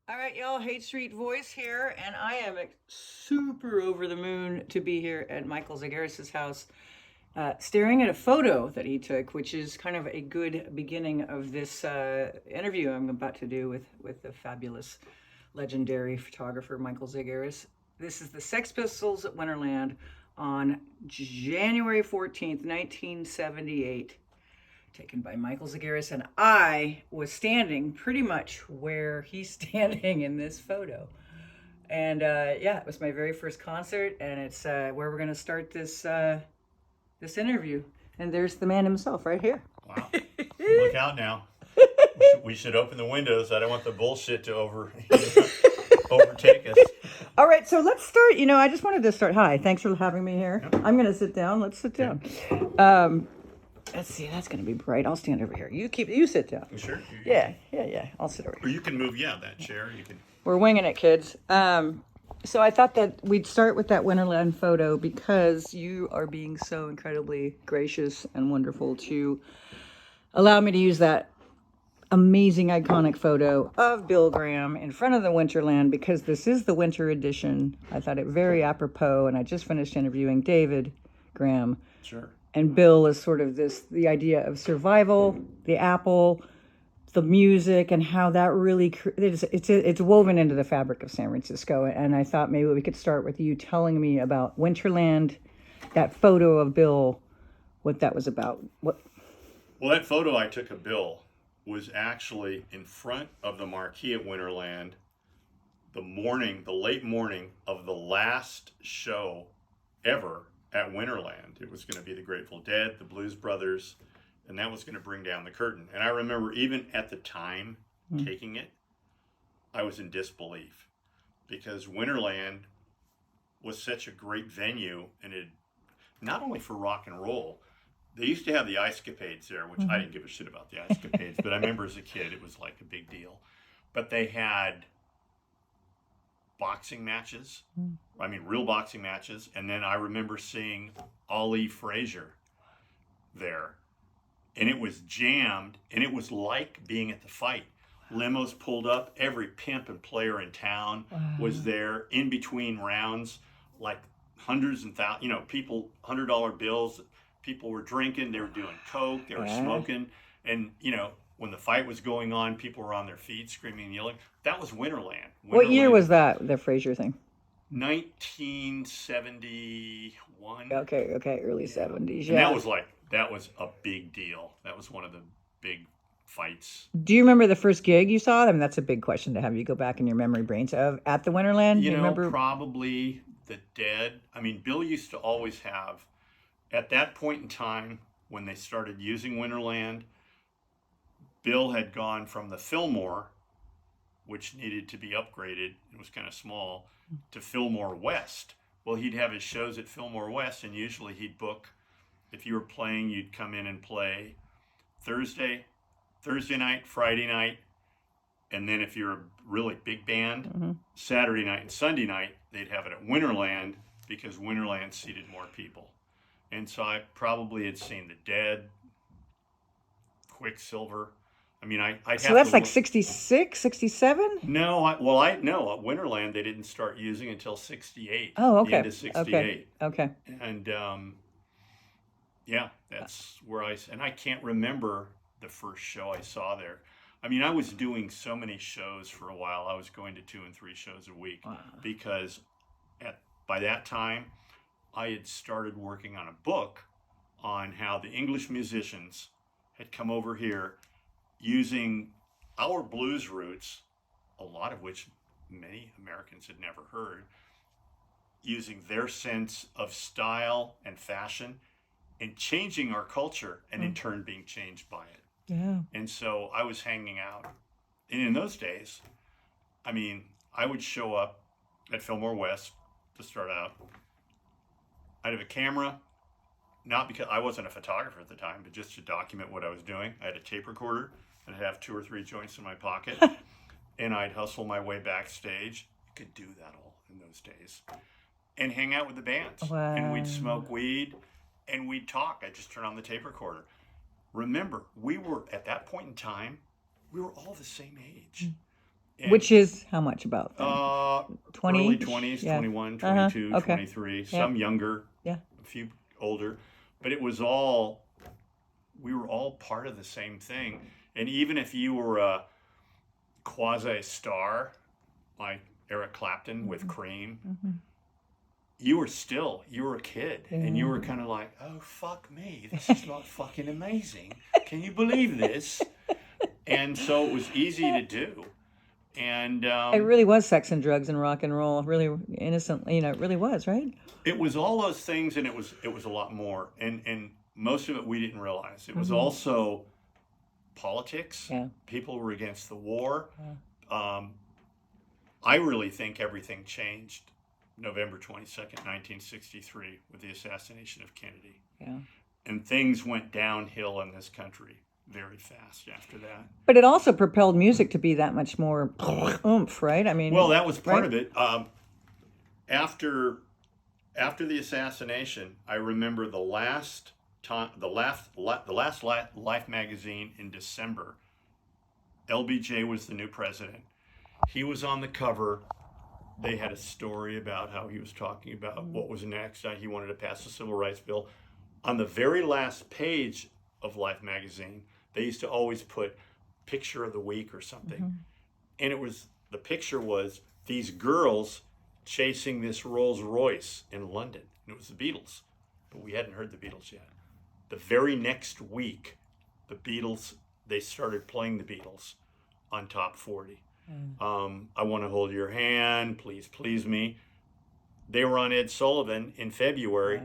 All right, y'all. Haight Street Voice here, and I am super over the moon to be here at Michael Zagaris' house, staring at a photo that he took, which is kind of a good beginning of this interview I'm about to do with the fabulous, legendary photographer Michael Zagaris. This is the Sex Pistols at Winterland on January 14th, 1978, taken by Michael Zagaris, and I was standing pretty much where he's standing in this photo. And yeah, it was my very first concert, and it's where we're going to start this interview. And there's the man himself right here. Wow. Look out now. We should open the windows. I don't want the bullshit to overtake us. All right, so let's start. I just wanted to start. Hi, thanks for having me here. Yep. I'm going to sit down. Let's sit down. Let's see. That's going to be bright. I'll stand over here. You sit down. Sure. Yeah. I'll sit over here. Or you can move. Yeah, that chair. You can. We're winging it, kids. So I thought that we'd start with that Winterland photo because you are being so incredibly gracious and wonderful to allow me to use that amazing, iconic photo of Bill Graham in front of the Winterland, because this is the winter edition. I thought it very apropos, and I just finished interviewing David Graham. Sure. And Bill is sort of the idea of survival, the apple, the music, and how that really it's woven into the fabric of San Francisco. And I thought maybe we could start with you telling me about Winterland, that photo of Bill, what that was about. Well, that photo I took of Bill was actually in front of the marquee at Winterland the late morning of the last show ever at Winterland. It was going to be the Grateful Dead, the Blues Brothers, and that was going to bring down the curtain. And I remember even at the time taking it, I was in disbelief because Winterland was such a great venue, and it not only for rock and roll. They used to have the Ice Capades there, which I didn't give a shit about the Ice Capades, but I remember as a kid it was like a big deal. But they had boxing matches, real boxing matches, and then I remember seeing Ali Frazier there. And it was jammed, and it was like being at the fight. Limos pulled up, every pimp and player in town was there in between rounds, like hundreds and thousands, people, $100 bills. People were drinking, they were doing coke, they were smoking, and when the fight was going on, people were on their feet screaming and yelling. That was Winterland. What year was that, the Frazier thing? 1971. Okay, early 70s. Yeah. And that was a big deal. That was one of the big fights. Do you remember the first gig you saw? I mean, that's a big question to have you go back in your memory brains of at the Winterland. You remember? Probably the Dead. Bill used to always have. At that point in time, when they started using Winterland, Bill had gone from the Fillmore, which needed to be upgraded, it was kind of small, to Fillmore West. Well, he'd have his shows at Fillmore West, and usually he'd book, if you were playing, you'd come in and play Thursday night, Friday night, and then if you're a really big band, Saturday night and Sunday night, they'd have it at Winterland because Winterland seated more people. And so I probably had seen the Dead, Quicksilver. So that's like 66, 67? No, at Winterland they didn't start using until 68. Oh, okay. The end of 68. Okay. And yeah, that's where and I can't remember the first show I saw there. I was doing so many shows for a while. I was going to 2 and 3 shows a week because by that time, I had started working on a book on how the English musicians had come over here using our blues roots, a lot of which many Americans had never heard, using their sense of style and fashion and changing our culture and in turn being changed by it. Yeah. And so I was hanging out. And in those days, I would show up at Fillmore West to start out. I'd have a camera, not because I wasn't a photographer at the time, but just to document what I was doing. I had a tape recorder, and I'd have 2 or 3 joints in my pocket, and I'd hustle my way backstage. You could do that all in those days. And hang out with the bands. Wow. And we'd smoke weed, and we'd talk. I'd just turn on the tape recorder. Remember, at that point in time, we were all the same age. And, Which is how much about then? early 20? 20s, Yeah. 21, Uh-huh. 22, Okay. 23, Yeah. some younger, Yeah. a few older, but it was all, we were all part of the same thing. And even if you were a quasi star like Eric Clapton with Cream, you were a kid, and you were kind of like, oh, fuck me, this is not fucking amazing. Can you believe this? And so it was easy to do. And It really was sex and drugs and rock and roll, really innocently. It really was, right? it was all those things, and it was a lot more. And most of it we didn't realize. It was also politics. Yeah. People were against the war. I really think everything changed November 22nd, 1963, with the assassination of Kennedy. Yeah. And things went downhill in this country very fast after that. But it also propelled music to be that much more oomph, right? I mean, Well, that was part right? of it. After the assassination, I remember the last Life magazine in December. LBJ was the new president. He was on the cover. They had a story about how he was talking about what was next. He wanted to pass the civil rights bill. On the very last page of Life magazine, they used to always put picture of the week or something. And the picture was these girls chasing this Rolls Royce in London. And it was the Beatles, but we hadn't heard the Beatles yet. The very next week, they started playing the Beatles on Top 40. I Want to Hold Your Hand, Please Please Me. They were on Ed Sullivan in February.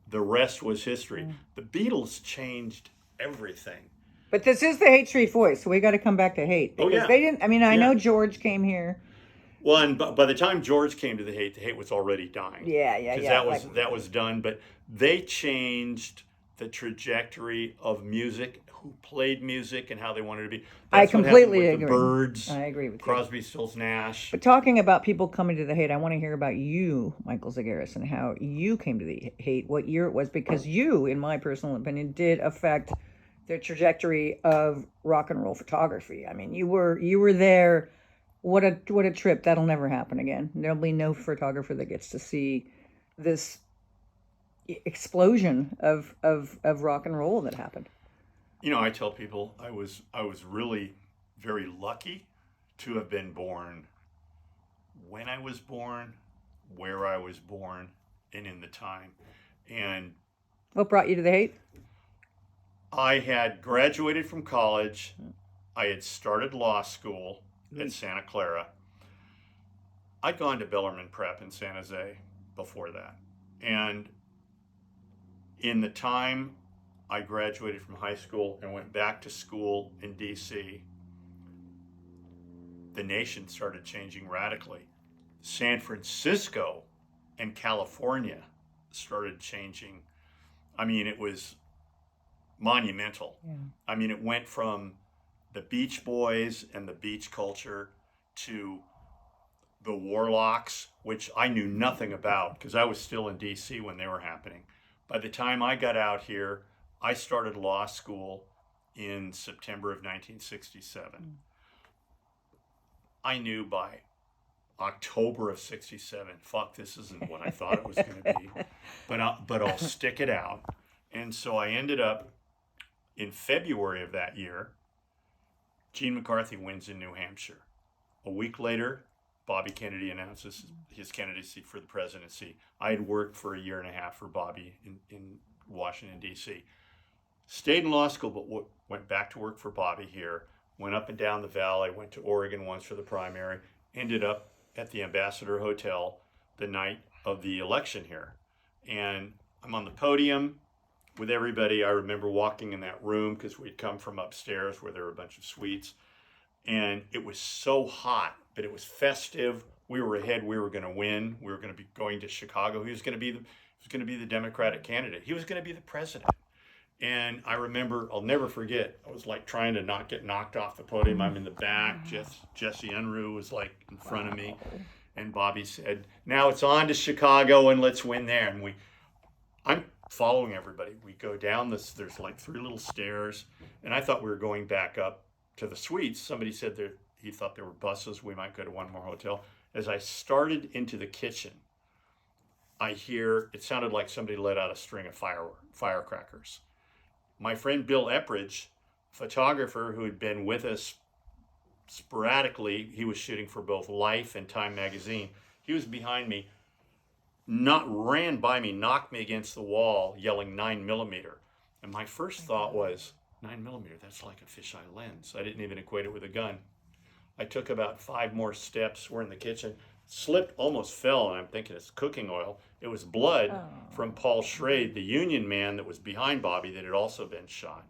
The rest was history. The Beatles changed everything. But this is the Haight Street Voice, so we got to come back to Haight. Because yeah. they didn't, I mean, I Yeah. know George came here. Well, and by the time George came to the Haight was already dying. Yeah. Because that was done. But they changed the trajectory of music, who played music, and how they wanted to be. I That's what completely happened with agree. The Byrds. I agree with you. Crosby, Stills, Nash. But talking about people coming to the Haight, I want to hear about you, Michael Zagaris, and how you came to the Haight, what year it was, because you, in my personal opinion, did affect the trajectory of rock and roll photography. I mean, you were there. What a trip. That'll never happen again. There'll be no photographer that gets to see this explosion of rock and roll that happened. I tell people I was really very lucky to have been born when I was born, where I was born, and in the time. And what brought you to the Haight? I had graduated from college. I had started law school at Santa Clara. I'd gone to Bellarmine Prep in San Jose before that. And in the time I graduated from high school and went back to school in DC, the nation started changing radically. San Francisco and California started changing. I mean, it was monumental. Yeah. I mean, it went from the Beach Boys and the beach culture to the Warlocks, which I knew nothing about because I was still in DC when they were happening. By the time I got out here, I started law school in September of 1967. I knew by October of 67, fuck, this isn't what I thought it was going to be, but I'll stick it out. And so I ended up in February of that year, Gene McCarthy wins in New Hampshire. A week later, Bobby Kennedy announces his candidacy for the presidency. I had worked for a year and a half for Bobby in Washington, D.C. Stayed in law school, but went back to work for Bobby here. Went up and down the valley, went to Oregon once for the primary, ended up at the Ambassador Hotel the night of the election here. And I'm on the podium with everybody. I remember walking in that room because we'd come from upstairs where there were a bunch of suites. And it was so hot, but it was festive. We were ahead. We were going to win. We were going to be going to Chicago. He was going to be the Democratic candidate. He was going to be the president. And I remember, I'll never forget, I was like trying to not get knocked off the podium. I'm in the back. Jesse Unruh was like in front of me. And Bobby said, now it's on to Chicago and let's win there. And I'm following everybody. We go down there's like 3 little stairs. And I thought we were going back up to the suites. Somebody said he thought there were buses. We might go to one more hotel. As I started into the kitchen, I hear, it sounded like somebody let out a string of firecrackers. My friend Bill Epridge, photographer who had been with us sporadically, he was shooting for both Life and Time magazine. He was behind me, ran by me, knocked me against the wall, yelling 9mm. And my first thought was, 9mm, that's like a fisheye lens. I didn't even equate it with a gun. I took about 5 more steps. We're in the kitchen, slipped, almost fell, and I'm thinking it's cooking oil. It was blood from Paul Schrade, the Union man that was behind Bobby that had also been shot.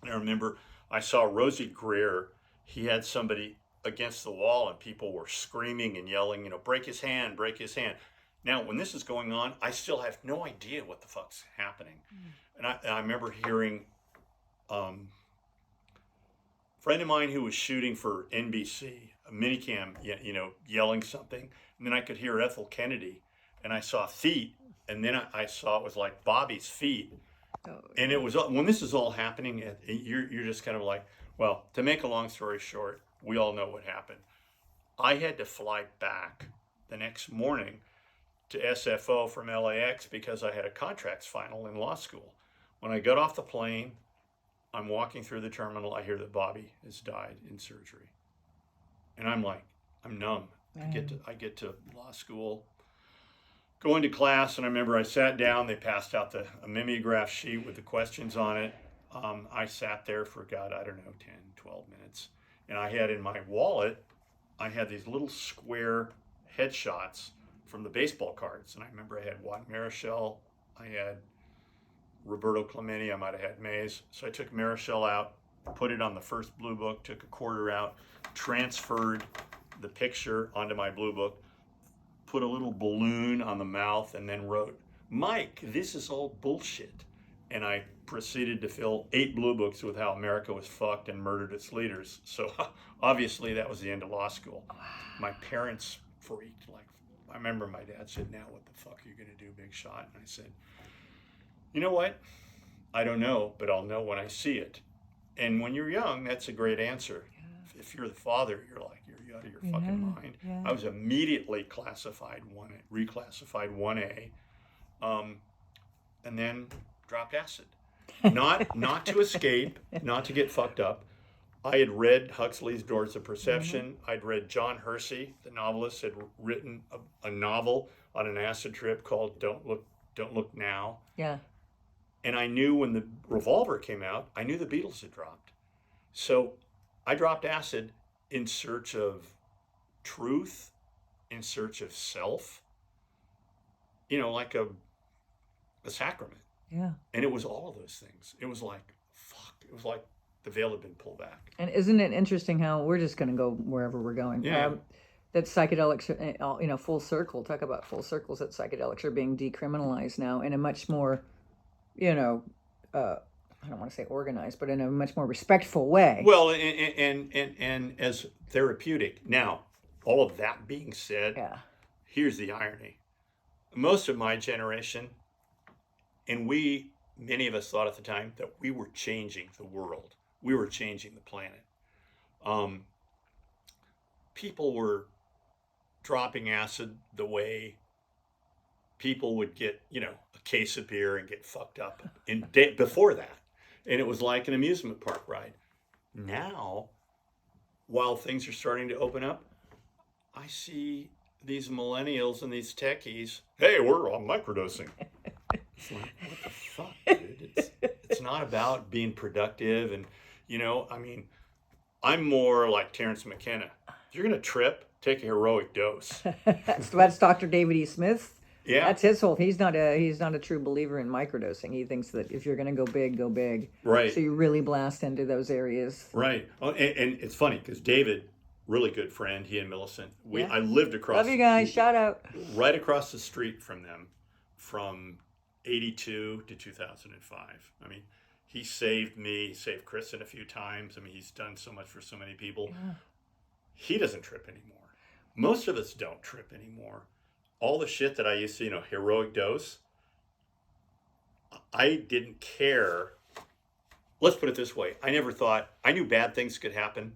And I remember I saw Rosie Greer. He had somebody against the wall, and people were screaming and yelling, break his hand, break his hand. Now, when this is going on, I still have no idea what the fuck's happening. And I remember hearing a friend of mine who was shooting for NBC, a minicam, yelling something. And then I could hear Ethel Kennedy, and I saw feet, and then I saw it was like Bobby's feet. And it was, when this is all happening, you're just kind of like, well, to make a long story short, we all know what happened. I had to fly back the next morning to SFO from LAX because I had a contracts final in law school. When I got off the plane, I'm walking through the terminal, I hear that Bobby has died in surgery. And I'm like, I'm numb. I get to law school, go into class, and I remember I sat down, they passed out a mimeograph sheet with the questions on it. I sat there for, God, I don't know, 10, 12 minutes. And I had in my wallet, I had these little square headshots from the baseball cards. And I remember I had Juan Marichal, I had Roberto Clemente, I might have had Mays. So I took Marichal out, put it on the first blue book, took a quarter out, transferred the picture onto my blue book, put a little balloon on the mouth, and then wrote, Mike, this is all bullshit. And I proceeded to fill 8 blue books with how America was fucked and murdered its leaders. So obviously that was the end of law school. My parents freaked. I remember my dad said, now what the fuck are you going to do, big shot? And I said, you know what? I don't know, but I'll know when I see it. And when you're young, that's a great answer. Yeah. If you're the father, you're like, you're out of your fucking mind. Yeah. I was immediately reclassified 1A, and then dropped acid. Not to escape, not to get fucked up. I had read Huxley's Doors of Perception. I'd read John Hersey, the novelist, had written a novel on an acid trip called Don't Look Now. Yeah. And I knew when the Revolver came out, I knew the Beatles had dropped. So I dropped acid in search of truth, in search of self, like a sacrament. Yeah. And it was all of those things. It was like, fuck. It was like the veil had been pulled back. And isn't it interesting how we're just going to go wherever we're going? Yeah. That psychedelics, full circle, talk about full circles, that psychedelics are being decriminalized now in a much more, I don't want to say organized, but in a much more respectful way. Well, and as therapeutic. Now, all of that being said, Here's the irony. Most of my generation, and many of us thought at the time that we were changing the world. We were changing the planet. People were dropping acid the way people would get, a case of beer and get fucked up before that. And it was like an amusement park ride. Now, while things are starting to open up, I see these millennials and these techies, hey, we're on microdosing. It's like, what the fuck, dude? It's not about being productive. And, I'm more like Terrence McKenna. If you're going to trip, take a heroic dose. That's Dr. David E. Smith. Yeah. That's his whole, he's not a true believer in microdosing. He thinks that if you're going to go big, go big. Right. So you really blast into those areas. Right. And it's funny because David, really good friend, he and Millicent, I lived across. Love you guys, shout out. Right across the street from them from 82 to 2005. I mean, he saved me, he saved Kristen a few times. I mean, he's done so much for so many people. Yeah. He doesn't trip anymore. Most of us don't trip anymore. All the shit that I used to, heroic dose, I didn't care. Let's put it this way. I never thought, I knew bad things could happen,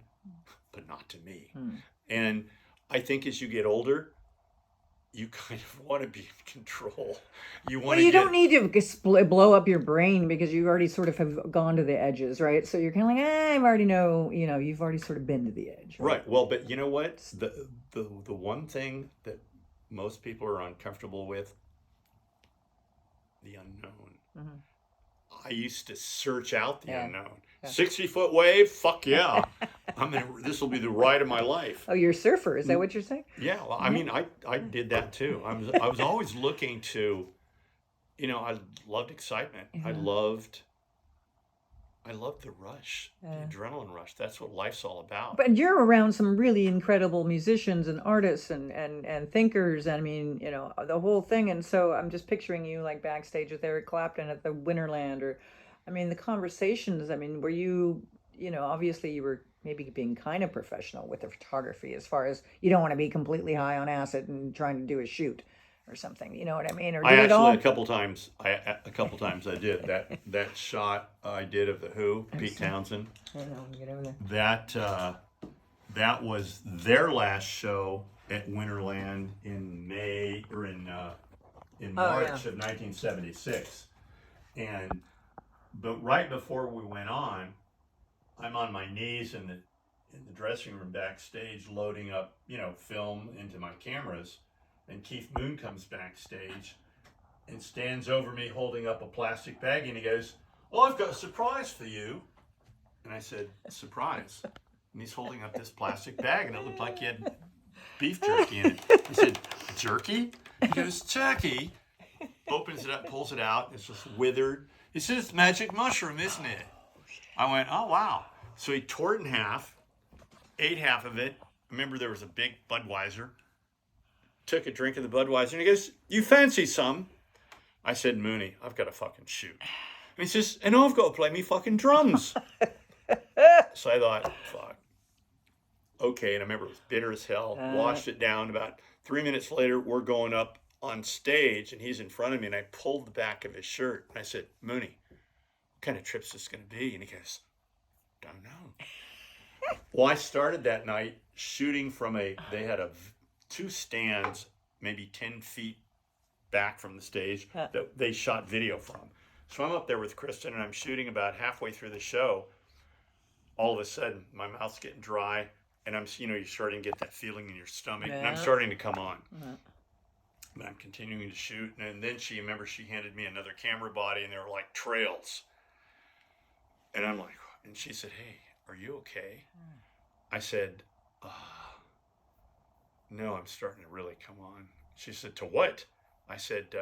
but not to me. Hmm. And I think as you get older, you kind of want to be in control. You want Well, to you get don't need to blow up your brain because you already sort of have gone to the edges, right? So you're kind of like, I already know, you've already sort of been to the edge, right? right. Well, but you know what? The one thing that most people are uncomfortable with, the unknown. Mm-hmm. I used to search out the Yeah. unknown. Yeah. 60-foot wave, fuck yeah. This will be the ride of my life. Oh, you're a surfer. Is that what you're saying? Yeah, well, I mean, I did that too. I was always looking to, I loved excitement. I loved the rush, the adrenaline rush. That's what life's all about. But you're around some really incredible musicians and artists and thinkers. I mean, the whole thing. And so I'm just picturing you like backstage with Eric Clapton at the Winterland, or, I mean, the conversations. I mean, were you, obviously you were maybe being kind of professional with the photography, as far as you don't want to be completely high on acid and trying to do a shoot or something. You know what I mean? Or do I it actually all. a couple times I did that shot I did of the Who, Pete Townsend. I know, get over there. That was their last show at Winterland in May or in March of 1976, but right before we went on, I'm on my knees in the dressing room backstage loading up film into my cameras, and Keith Moon comes backstage and stands over me holding up a plastic bag, and he goes, "Oh, I've got a surprise for you." And I said, "Surprise?" And he's holding up this plastic bag, and it looked like he had beef jerky in it. He said, "Jerky?" He goes, "Turkey." Opens it up, pulls it out. It's just withered. He says, "It's magic mushroom, isn't it?" I went, "Oh, wow." So he tore it in half, ate half of it. Remember, there was a big Budweiser. Took a drink of the Budweiser, and he goes, "You fancy some?" I said, "Mooney, I've got to fucking shoot." And he says, "And I've got to play me fucking drums." So I thought, fuck. Okay, and I remember it was bitter as hell. Washed it down. About 3 minutes later, we're going up on stage, and he's in front of me, and I pulled the back of his shirt. And I said, "Mooney, what kind of trip's this going to be?" And he goes, "Don't know." Well, I started that night shooting from they had two stands, maybe 10 feet back from the stage, that they shot video from. So I'm up there with Kristen, and I'm shooting. About halfway through the show, all of a sudden, my mouth's getting dry, and you're starting to get that feeling in your stomach, and I'm starting to come on. But I'm continuing to shoot, and then she handed me another camera body, and they were like trails. And I'm like, and she said, "Hey, are you okay?" I said, "No, I'm starting to really come on." She said, "To what?" I said,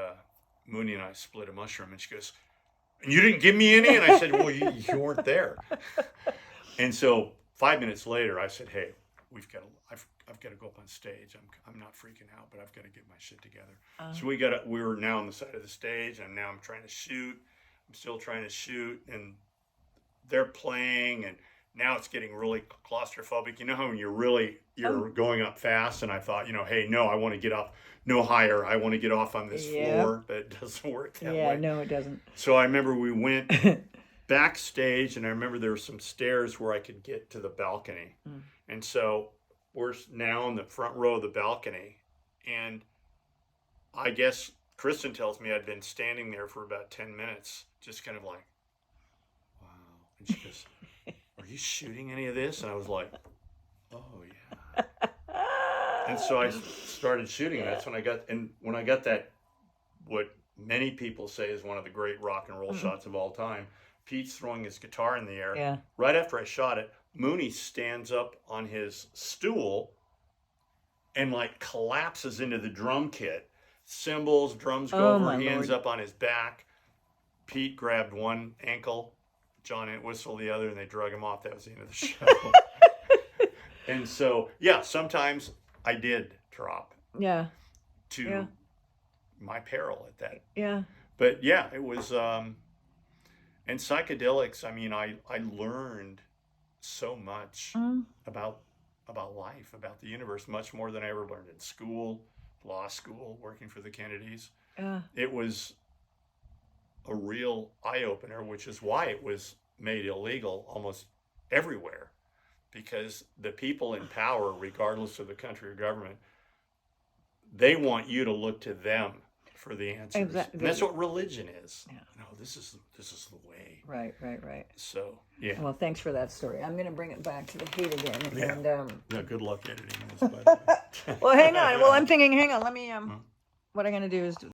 "Mooney and I split a mushroom." And she goes, "And you didn't give me any?" And I said, "Well, you weren't there." And so 5 minutes later, I said, "Hey, I've got to go up on stage. I'm not freaking out, but I've got to get my shit together." So we were now on the side of the stage, and now I'm trying to shoot. I'm still trying to shoot, and they're playing, and now it's getting really claustrophobic. You know how when you're going up fast, and I thought, hey, no, I want to get up no higher. I want to get off on this floor, but it doesn't work that way. Yeah, no, it doesn't. So I remember we went backstage, and I remember there were some stairs where I could get to the balcony. And so we're now in the front row of the balcony, and I guess Kristen tells me I'd been standing there for about 10 minutes, just kind of like, wow. And she goes, "Are you shooting any of this?" And I was like, "Oh, yeah." And so I started shooting, and that's when I got that, what many people say is one of the great rock and roll shots of all time. Pete's throwing his guitar in the air. Yeah. Right after I shot it, Mooney stands up on his stool and like collapses into the drum kit. Cymbals, drums go over, hands up on his back. Pete grabbed one ankle, John Entwistle the other, and they drug him off. That was the end of the show. And so, yeah, sometimes I did drop. Yeah. To my peril at that. Yeah. But yeah, it was, and psychedelics, I mean, I learned so much about life, about the universe, much more than I ever learned in school, law school, working for the Kennedys. It was a real eye-opener, which is why it was made illegal almost everywhere. because the people in power, regardless of the country or government, they want you to look to them for the answers. Exactly. And that's what religion is. Yeah. No, this is the way. Right. So yeah. Well, thanks for that story. I'm going to bring it back to the Haight again. Yeah. And Yeah, good luck editing this. By the way. well, hang on. Well, I'm thinking. Hang on. Let me. What I'm going to do is